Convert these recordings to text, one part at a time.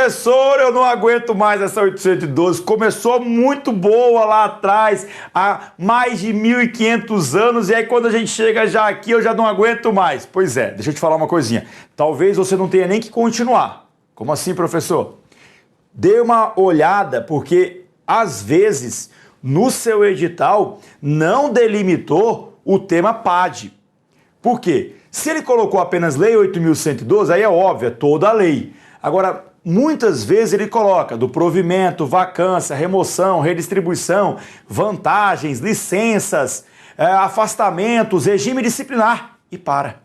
Professor, eu não aguento mais essa 812. Começou muito boa lá atrás, há mais de 1.500 anos, e aí quando a gente chega já aqui, eu já não aguento mais. Pois é, deixa eu te falar uma coisinha. Talvez você não tenha nem que continuar. Como assim, professor? Dê uma olhada, porque às vezes no seu edital não delimitou o tema PAD. Por quê? Se ele colocou apenas Lei 8.112, aí é óbvio, é toda a lei. Agora, muitas vezes ele coloca do provimento, vacância, remoção, redistribuição, vantagens, licenças, afastamentos, regime disciplinar e para.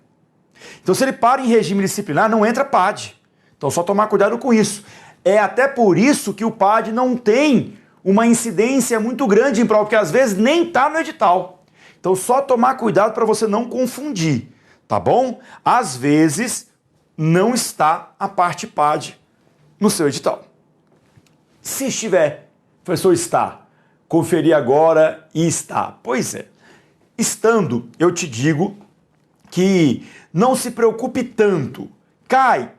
Então, se ele para em regime disciplinar, não entra PAD. Então, só tomar cuidado com isso. É até por isso que o PAD não tem uma incidência muito grande em prova, porque às vezes nem está no edital. Então, só tomar cuidado para você não confundir, tá bom? Às vezes não está a parte PAD no seu edital. Se estiver, professor, está. Conferi agora e está. Pois é. Estando, eu te digo que não se preocupe tanto. Cai.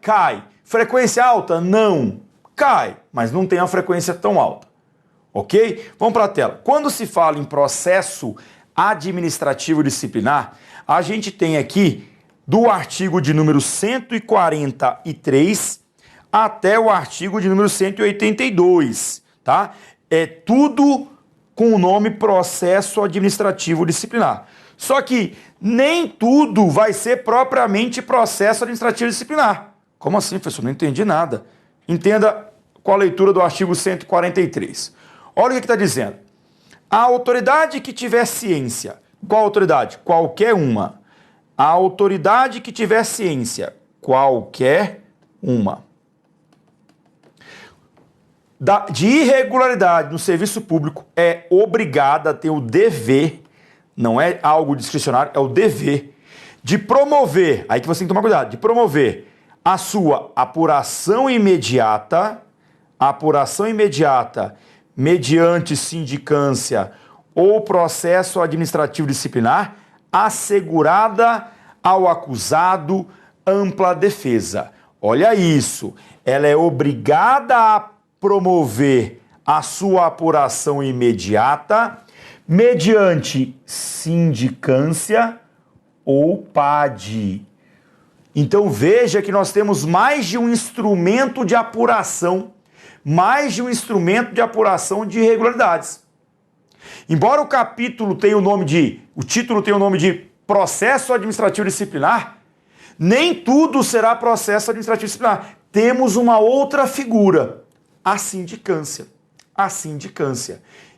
Frequência alta? Não. Cai, mas não tem uma frequência tão alta. Ok? Vamos para a tela. Quando se fala em processo administrativo disciplinar, a gente tem aqui do artigo de número 143 até o artigo de número 182, tá? É tudo com o nome processo administrativo disciplinar. Só que nem tudo vai ser propriamente processo administrativo disciplinar. Como assim, professor? Não entendi nada. Entenda com a leitura do artigo 143. Olha o que está dizendo. A autoridade que tiver ciência, qual autoridade? Qualquer uma. A autoridade que tiver ciência, qualquer uma, de irregularidade no serviço público, é obrigada a ter o dever, não é algo discricionário, é o dever de promover, aí que você tem que tomar cuidado, de promover a sua apuração imediata mediante sindicância ou processo administrativo disciplinar, assegurada ao acusado ampla defesa. Olha isso, ela é obrigada a promover a sua apuração imediata mediante sindicância ou PAD. Então veja que nós temos mais de um instrumento de apuração, de irregularidades. Embora o título tenha o nome de processo administrativo disciplinar, nem tudo será processo administrativo disciplinar. Temos uma outra figura, a sindicância.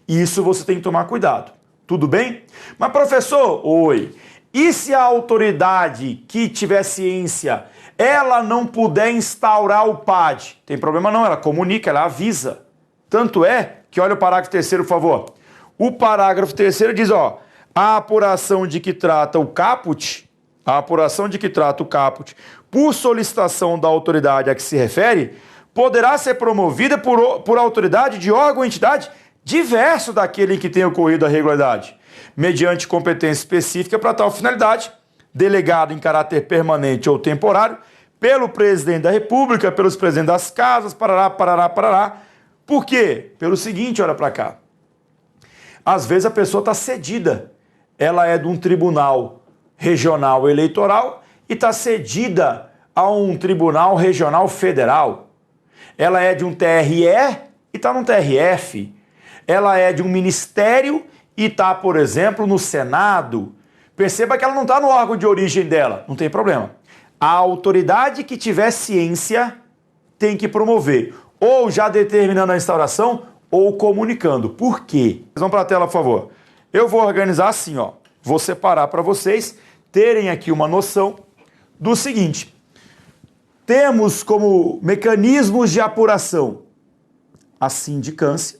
Isso você tem que tomar cuidado. Tudo bem? Mas professor, oi, e se a autoridade que tiver ciência, ela não puder instaurar o PAD? Tem problema não, ela comunica, ela avisa. Tanto é que, olha o parágrafo 3º, por favor. O parágrafo 3º diz, ó, a apuração de que trata o caput, por solicitação da autoridade a que se refere, poderá ser promovida por autoridade de órgão ou entidade diverso daquele em que tenha ocorrido a irregularidade, mediante competência específica para tal finalidade, delegado em caráter permanente ou temporário, pelo presidente da República, pelos presidentes das casas, parará. Por quê? Pelo seguinte, olha para cá. Às vezes a pessoa está cedida. Ela é de um tribunal regional eleitoral e está cedida a um tribunal regional federal. Ela é de um TRE e está num TRF. Ela é de um ministério e está, por exemplo, no Senado. Perceba que ela não está no órgão de origem dela. Não tem problema. A autoridade que tiver ciência tem que promover, ou já determinando a instauração, ou comunicando. Por quê? Vamos para a tela, por favor. Eu vou organizar assim, ó. Vou separar para vocês terem aqui uma noção do seguinte. Temos como mecanismos de apuração a sindicância,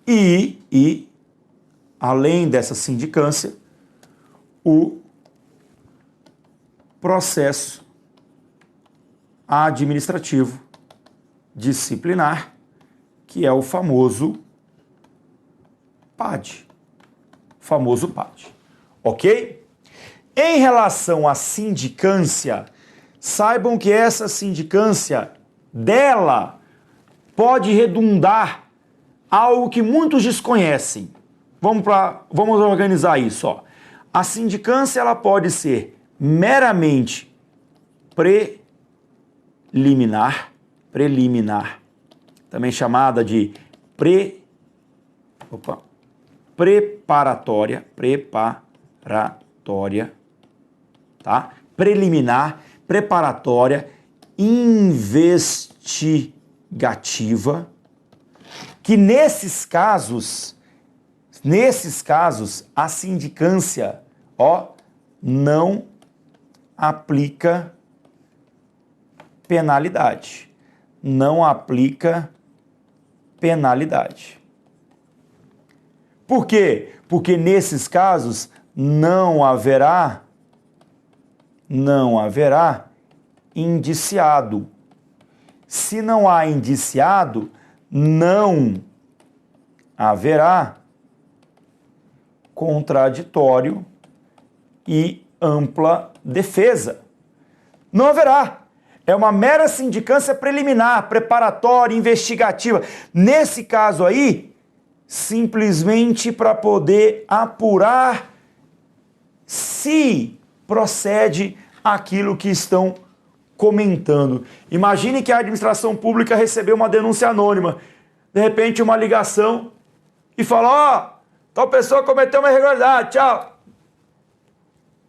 e além dessa sindicância, o processo administrativo disciplinar, que é o famoso PAD. Ok? Em relação à sindicância, saibam que essa sindicância dela pode redundar algo que muitos desconhecem. Vamos organizar isso, ó. A sindicância ela pode ser meramente preliminar, também chamada de preparatória, tá? Preliminar, preparatória, investigativa, que nesses casos a sindicância, ó, não aplica penalidade. Não aplica penalidade. Por quê? Porque nesses casos não haverá indiciado. Se não há indiciado, não haverá contraditório e ampla defesa. Não haverá. É uma mera sindicância preliminar, preparatória, investigativa. Nesse caso aí, simplesmente para poder apurar se procede aquilo que estão comentando. Imagine que a administração pública recebeu uma denúncia anônima, de repente uma ligação e fala, ó, tal pessoa cometeu uma irregularidade, tchau.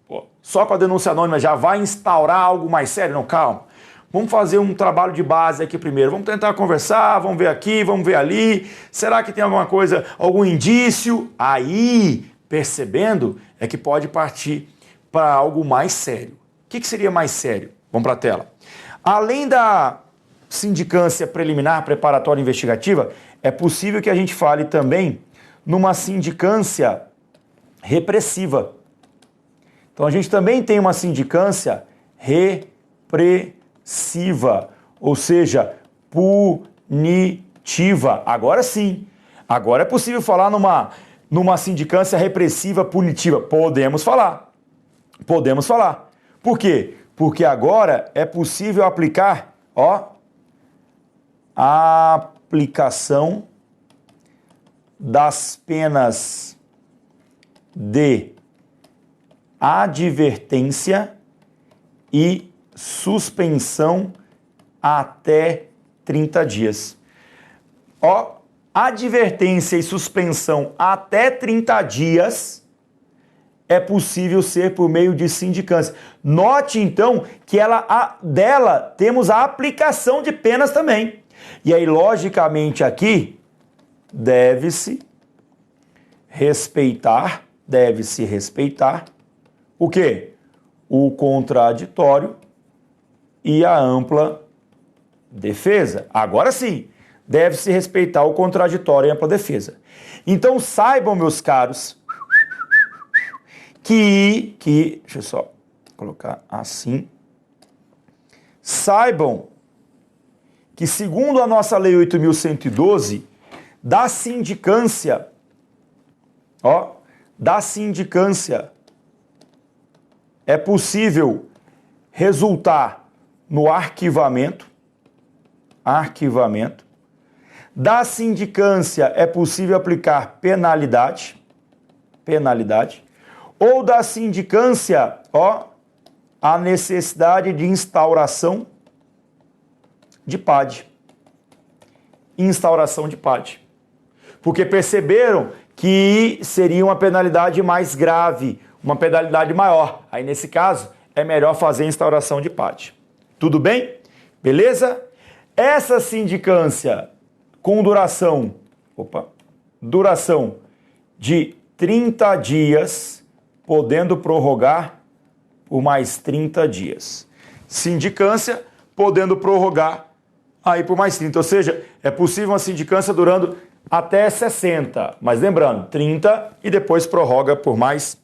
Pô, só com a denúncia anônima já vai instaurar algo mais sério? Não, calma. Vamos fazer um trabalho de base aqui primeiro. Vamos tentar conversar, vamos ver aqui, vamos ver ali. Será que tem alguma coisa, algum indício? Aí, percebendo, é que pode partir para algo mais sério. O que seria mais sério? Vamos para a tela. Além da sindicância preliminar, preparatória e investigativa, é possível que a gente fale também numa sindicância repressiva. Então a gente também tem uma sindicância repressiva, ou seja, punitiva. Agora sim, agora é possível falar numa sindicância repressiva punitiva. Podemos falar. Por quê? Porque agora é possível aplicar, ó, a aplicação das penas de advertência e suspensão até 30 dias. Ó, advertência e suspensão até 30 dias é possível ser por meio de sindicância. Note, então, que dela temos a aplicação de penas também. E aí, logicamente, aqui, deve-se respeitar o quê? O contraditório e a ampla defesa. Agora sim, deve-se respeitar o contraditório e a ampla defesa. Então, saibam, meus caros, que deixa eu só colocar assim, saibam que segundo a nossa Lei 8.112, da sindicância, é possível resultar no arquivamento, da sindicância é possível aplicar penalidade, ou da sindicância, a necessidade de instauração de PAD. Porque perceberam que seria uma penalidade mais grave, uma penalidade maior. Aí, nesse caso, é melhor fazer a instauração de PAD. Tudo bem? Beleza? Essa sindicância com duração de 30 dias, podendo prorrogar por mais 30 dias. Sindicância podendo prorrogar aí por mais 30. Ou seja, é possível uma sindicância durando até 60. Mas lembrando, 30 e depois prorroga por mais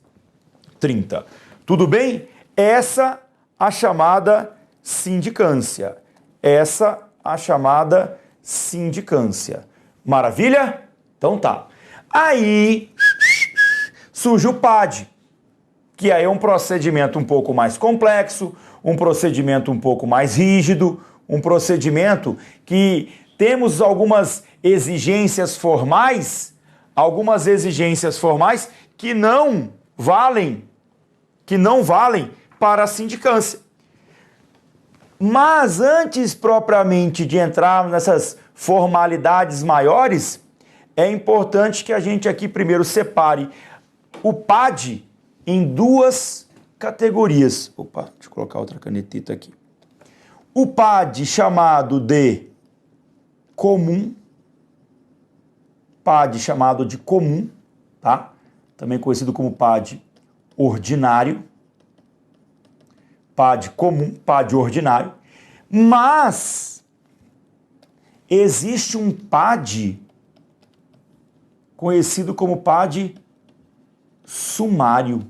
30. Tudo bem? Essa a chamada sindicância. Maravilha? Então tá. Aí surge o PAD. que aí é um procedimento um pouco mais complexo, um procedimento um pouco mais rígido, um procedimento que temos algumas exigências formais que não valem para a sindicância. Mas antes propriamente de entrar nessas formalidades maiores, é importante que a gente aqui primeiro separe o PAD em duas categorias. Opa, deixa eu colocar outra canetita aqui. O PAD chamado de comum, tá? Também conhecido como PAD ordinário, PAD comum, PAD ordinário, mas existe um PAD conhecido como PAD sumário.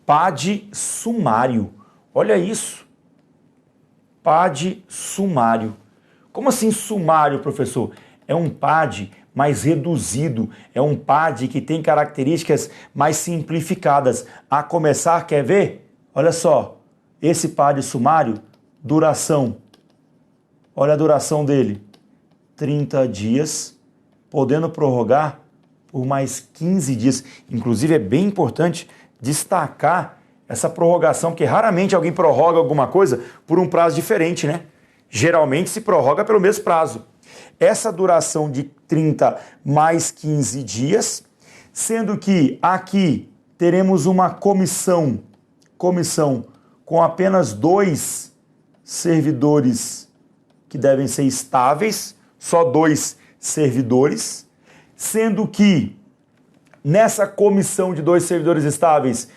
PAD sumário. Olha isso. PAD sumário. Como assim sumário, professor? É um PAD mais reduzido, é um PAD que tem características mais simplificadas. A começar, quer ver? Olha só, esse PAD sumário, duração. Olha a duração dele, 30 dias, podendo prorrogar por mais 15 dias. Inclusive, é bem importante destacar essa prorrogação, porque raramente alguém prorroga alguma coisa por um prazo diferente, né? Geralmente se prorroga pelo mesmo prazo. Essa duração de 30 mais 15 dias, sendo que aqui teremos uma comissão com apenas 2 servidores que devem ser estáveis, só 2 servidores, sendo que nessa comissão de 2 servidores estáveis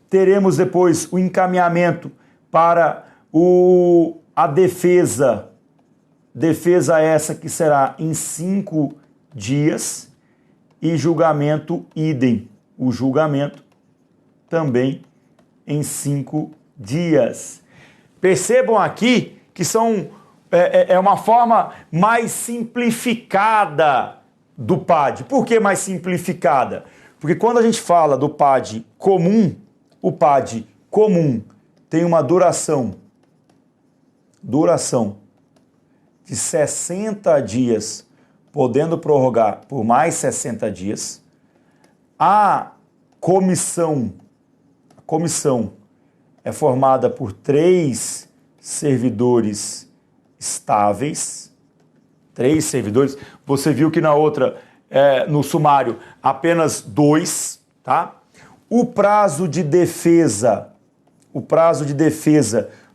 teremos depois o encaminhamento para a defesa essa que será em 5 dias e julgamento idem, o julgamento também em 5 dias. Percebam aqui que é uma forma mais simplificada do PAD. Por que mais simplificada? Porque quando a gente fala do PAD comum, o PAD comum tem uma duração de 60 dias, podendo prorrogar por mais 60 dias. A comissão é formada por 3 servidores estáveis. 3 servidores. Você viu que na outra, no sumário, apenas 2, tá? O prazo de defesa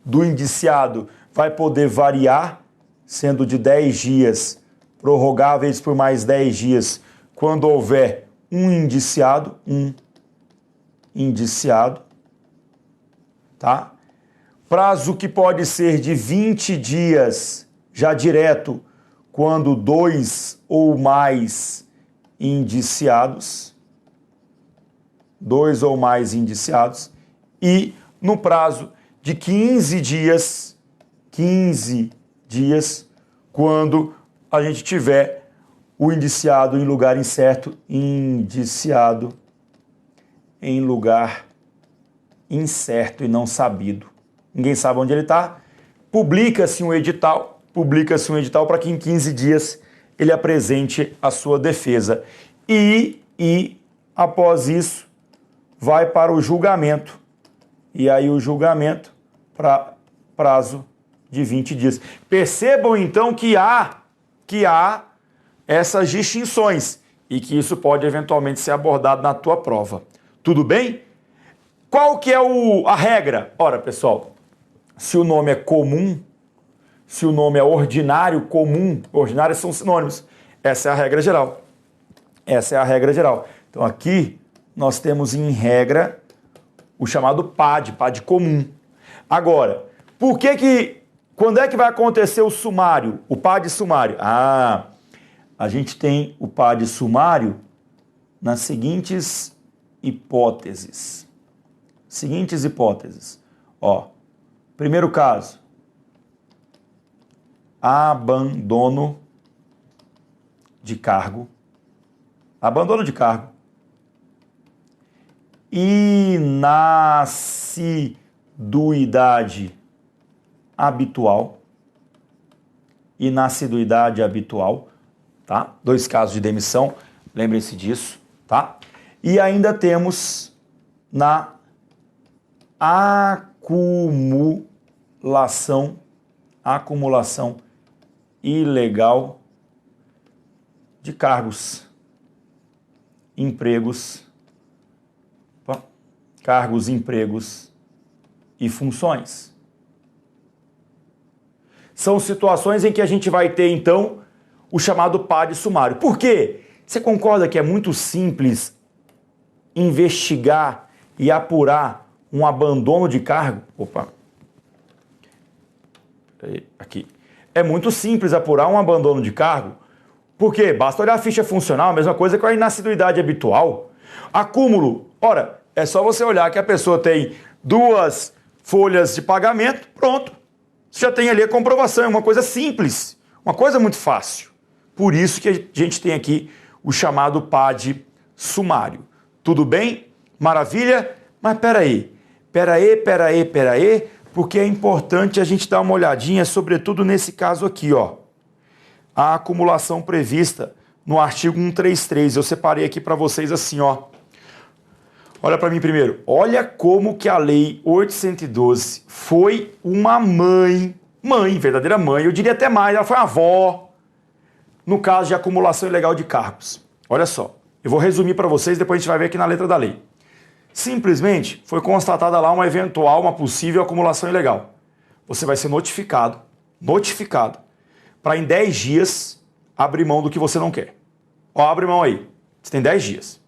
do indiciado vai poder variar, sendo de 10 dias, prorrogáveis por mais 10 dias, quando houver um indiciado, tá? Prazo que pode ser de 20 dias, já direto, quando 2 ou mais indiciados, e no prazo de 15 dias, quando a gente tiver o indiciado em lugar incerto, indiciado em lugar incerto e não sabido. Ninguém sabe onde ele está. Publica-se um edital para que em 15 dias ele apresente a sua defesa. E após isso, vai para o julgamento. E aí o julgamento para prazo de 20 dias. Percebam então que há essas distinções e que isso pode eventualmente ser abordado na tua prova. Tudo bem? Qual que é a regra? Ora, pessoal, se o nome é comum, se o nome é ordinário, comum, ordinários são sinônimos. Essa é a regra geral. Então aqui nós temos em regra o chamado PAD comum. Agora, quando é que vai acontecer o sumário, o PAD sumário? A gente tem o PAD sumário nas seguintes hipóteses. Ó, primeiro caso, abandono de cargo. inassiduidade habitual. Inassiduidade habitual, tá? 2 casos de demissão, lembrem-se disso, tá? E ainda temos na acumulação ilegal de cargos, empregos e funções. São situações em que a gente vai ter, então, o chamado PAD sumário. Por quê? Você concorda que é muito simples investigar e apurar um abandono de cargo? Opa. Aqui. É muito simples apurar um abandono de cargo. Por quê? Basta olhar a ficha funcional, a mesma coisa com a inassiduidade habitual. Acúmulo. Ora, é só você olhar que a pessoa tem 2 folhas de pagamento, pronto. Você já tem ali a comprovação, é uma coisa simples, uma coisa muito fácil. Por isso que a gente tem aqui o chamado PAD sumário. Tudo bem? Maravilha? Mas peraí, porque é importante a gente dar uma olhadinha, sobretudo nesse caso aqui, ó. A acumulação prevista no artigo 133. Eu separei aqui para vocês assim, ó. Olha para mim primeiro. Olha como que a Lei 812 foi uma mãe, verdadeira mãe, eu diria até mais, ela foi uma avó, no caso de acumulação ilegal de cargos. Olha só, eu vou resumir para vocês, depois a gente vai ver aqui na letra da lei. Simplesmente foi constatada lá uma possível acumulação ilegal. Você vai ser notificado, para em 10 dias abrir mão do que você não quer. Ó, abre mão aí, você tem 10 dias.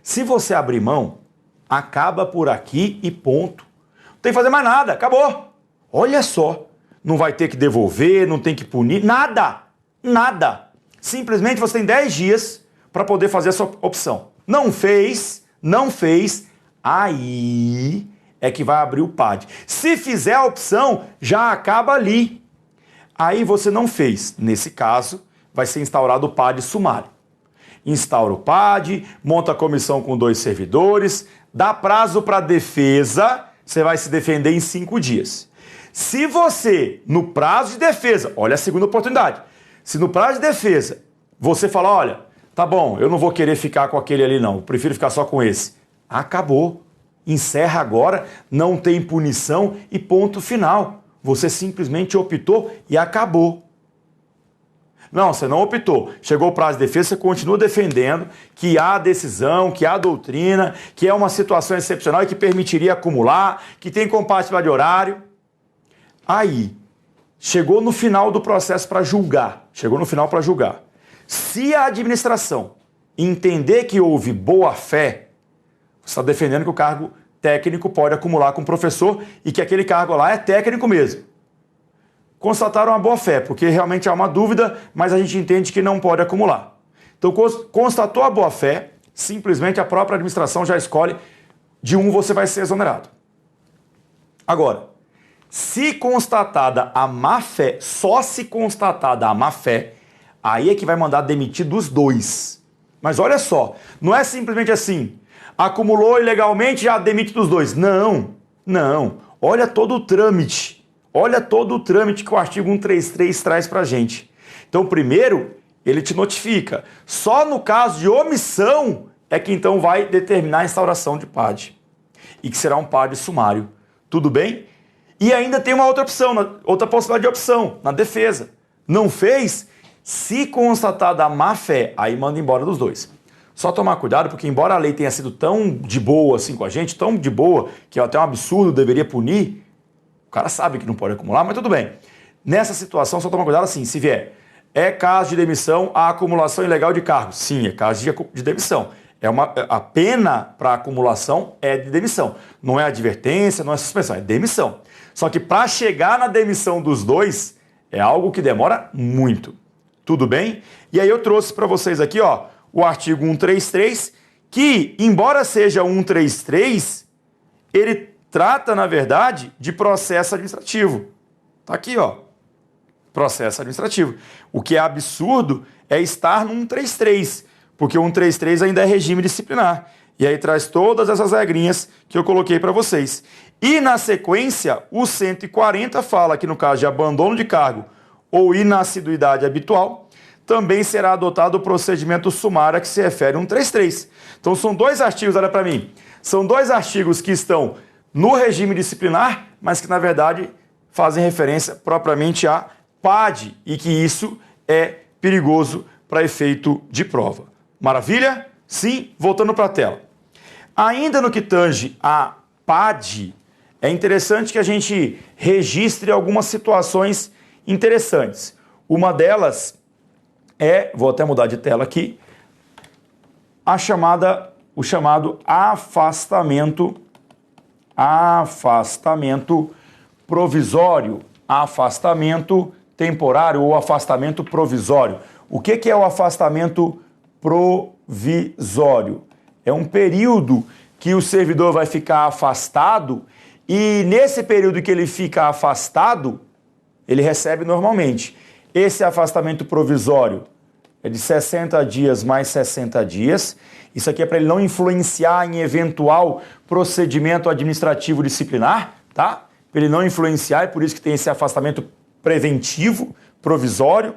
Se você abrir mão, acaba por aqui e ponto. Não tem que fazer mais nada, acabou. Olha só, não vai ter que devolver, não tem que punir, nada. Simplesmente você tem 10 dias para poder fazer essa opção. Não fez, aí é que vai abrir o PAD. Se fizer a opção, já acaba ali. Aí você não fez. Nesse caso, vai ser instaurado o PAD sumário. Instaura o PAD, monta a comissão com 2 servidores, dá prazo para defesa, você vai se defender em 5 dias. Se você, no prazo de defesa, olha a segunda oportunidade, se no prazo de defesa você falar, olha, tá bom, eu não vou querer ficar com aquele ali não, eu prefiro ficar só com esse. Acabou. Encerra agora, não tem punição e ponto final. Você simplesmente optou e acabou. Não, você não optou. Chegou o prazo de defesa, você continua defendendo que há decisão, que há doutrina, que é uma situação excepcional e que permitiria acumular, que tem compatibilidade de horário. Aí, chegou no final do processo para julgar. Se a administração entender que houve boa-fé, você está defendendo que o cargo técnico pode acumular com o professor e que aquele cargo lá é técnico mesmo. Constataram a boa-fé, porque realmente há uma dúvida, mas a gente entende que não pode acumular. Então, constatou a boa-fé, simplesmente a própria administração já escolhe, de um você vai ser exonerado. Agora, se constatada a má-fé, só se constatada a má-fé, aí é que vai mandar demitir dos 2. Mas olha só, não é simplesmente assim, acumulou ilegalmente, já demite dos 2. Não. Olha todo o trâmite. Olha todo o trâmite que o artigo 133 traz para a gente. Então, primeiro, ele te notifica. Só no caso de omissão é que então vai determinar a instauração de PAD. E que será um PAD sumário. Tudo bem? E ainda tem uma outra opção, outra possibilidade de opção, na defesa. Não fez? Se constatada a má-fé, aí manda embora dos 2. Só tomar cuidado, porque embora a lei tenha sido tão de boa assim com a gente, tão de boa, que é até um absurdo, deveria punir, o cara sabe que não pode acumular, mas tudo bem. Nessa situação, só tomar cuidado assim, se vier, é caso de demissão a acumulação ilegal de cargos. Sim, é caso de demissão. A pena para acumulação é de demissão. Não é advertência, não é suspensão, é demissão. Só que para chegar na demissão dos 2, é algo que demora muito. Tudo bem? E aí eu trouxe para vocês aqui, ó, o artigo 133, que, embora seja 133, ele trata, na verdade, de processo administrativo. Tá aqui, ó. Processo administrativo. O que é absurdo é estar no 133, porque o 133 ainda é regime disciplinar. E aí traz todas essas regrinhas que eu coloquei para vocês. E na sequência, o 140 fala que no caso de abandono de cargo ou inassiduidade habitual, também será adotado o procedimento sumário a que se refere 133. Então são dois artigos, olha para mim, são dois artigos que estão no regime disciplinar, mas que na verdade fazem referência propriamente a PAD e que isso é perigoso para efeito de prova. Maravilha? Sim, voltando para a tela. Ainda no que tange a PAD, é interessante que a gente registre algumas situações interessantes. Uma delas é, vou até mudar de tela aqui, o chamado afastamento provisório, afastamento temporário ou afastamento provisório. O que é o afastamento provisório? É um período que o servidor vai ficar afastado e nesse período que ele fica afastado, ele recebe normalmente. Esse afastamento provisório é de 60 dias mais 60 dias. Isso aqui é para ele não influenciar em eventual procedimento administrativo disciplinar, tá? Para ele não influenciar, é por isso que tem esse afastamento preventivo, provisório,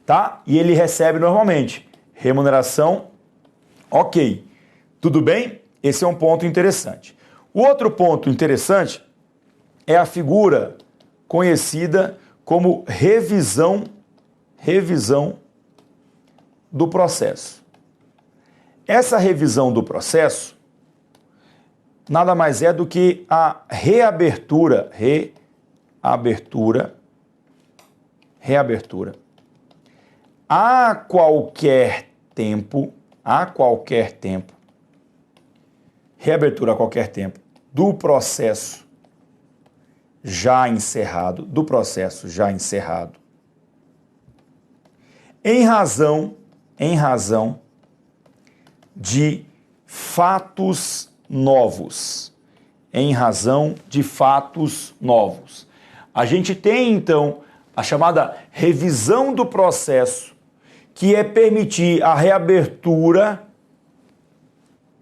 tá? E ele recebe normalmente. Remuneração, ok. Tudo bem? Esse é um ponto interessante. O outro ponto interessante é a figura conhecida como revisão do processo. Essa revisão do processo nada mais é do que a reabertura a qualquer tempo, reabertura a qualquer tempo do processo já encerrado, em razão de fatos novos. A gente tem, então, a chamada revisão do processo, que é permitir a reabertura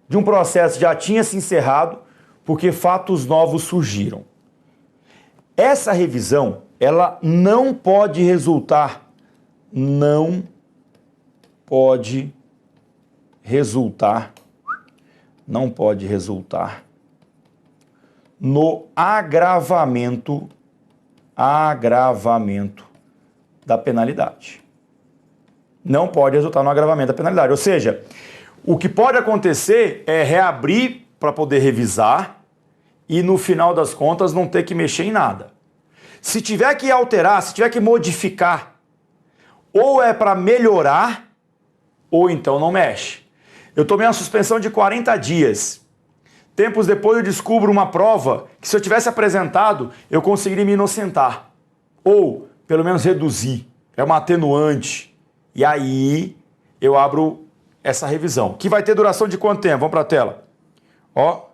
de um processo que já tinha se encerrado, porque fatos novos surgiram. Essa revisão, ela não pode resultar no agravamento da penalidade. Não pode resultar no agravamento da penalidade. Ou seja, o que pode acontecer é reabrir para poder revisar e no final das contas não ter que mexer em nada. Se tiver que alterar, se tiver que modificar, ou é para melhorar, ou então não mexe. Eu tomei uma suspensão de 40 dias. Tempos depois eu descubro uma prova que se eu tivesse apresentado, eu conseguiria me inocentar. Ou, pelo menos, reduzir. É uma atenuante. E aí, eu abro essa revisão. Que vai ter duração de quanto tempo? Vamos para a tela. Ó,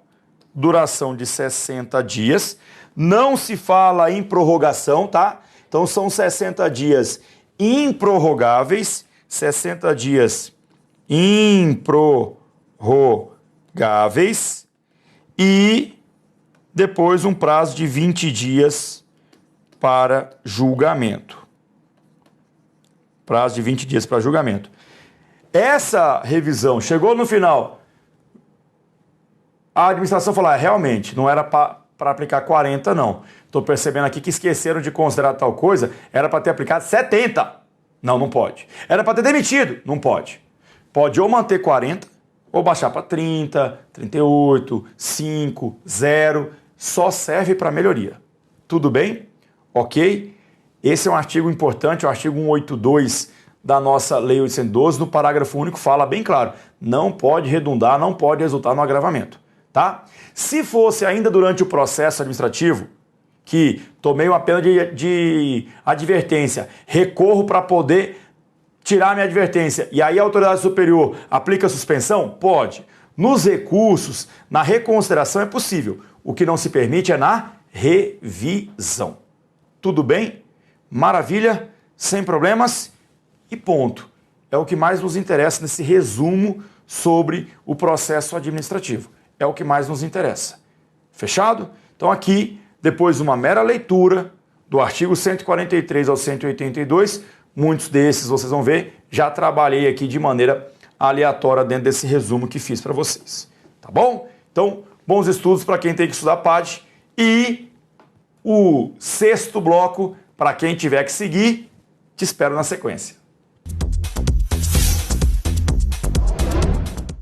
duração de 60 dias. Não se fala em prorrogação, tá? Então, são 60 dias improrrogáveis. 60 dias improrrogáveis. E depois um prazo de 20 dias para julgamento. Prazo de 20 dias para julgamento. Essa revisão chegou no final. A administração falou, realmente, não era para aplicar 40, não. Estou percebendo aqui que esqueceram de considerar tal coisa, era para ter aplicado 70. Não pode. Era para ter demitido, não pode. Pode ou manter 40, ou baixar para 30, 38, 5, 0, só serve para melhoria. Tudo bem? Ok? Esse é um artigo importante, o artigo 182 da nossa Lei 812, no parágrafo único fala bem claro, não pode redundar, não pode resultar no agravamento, tá? Se fosse ainda durante o processo administrativo, que tomei uma pena de advertência, recorro para poder tirar minha advertência e aí a autoridade superior aplica a suspensão? Pode. Nos recursos, na reconsideração é possível. O que não se permite é na revisão. Tudo bem? Maravilha? Sem problemas? E ponto. é o que mais nos interessa nesse resumo sobre o processo administrativo. É o que mais nos interessa. Fechado? Então aqui, depois de uma mera leitura do artigo 143 ao 182, muitos desses vocês vão ver, já trabalhei aqui de maneira aleatória dentro desse resumo que fiz para vocês. Tá bom? Então, bons estudos para quem tem que estudar PAD e o sexto bloco, para quem tiver que seguir, te espero na sequência.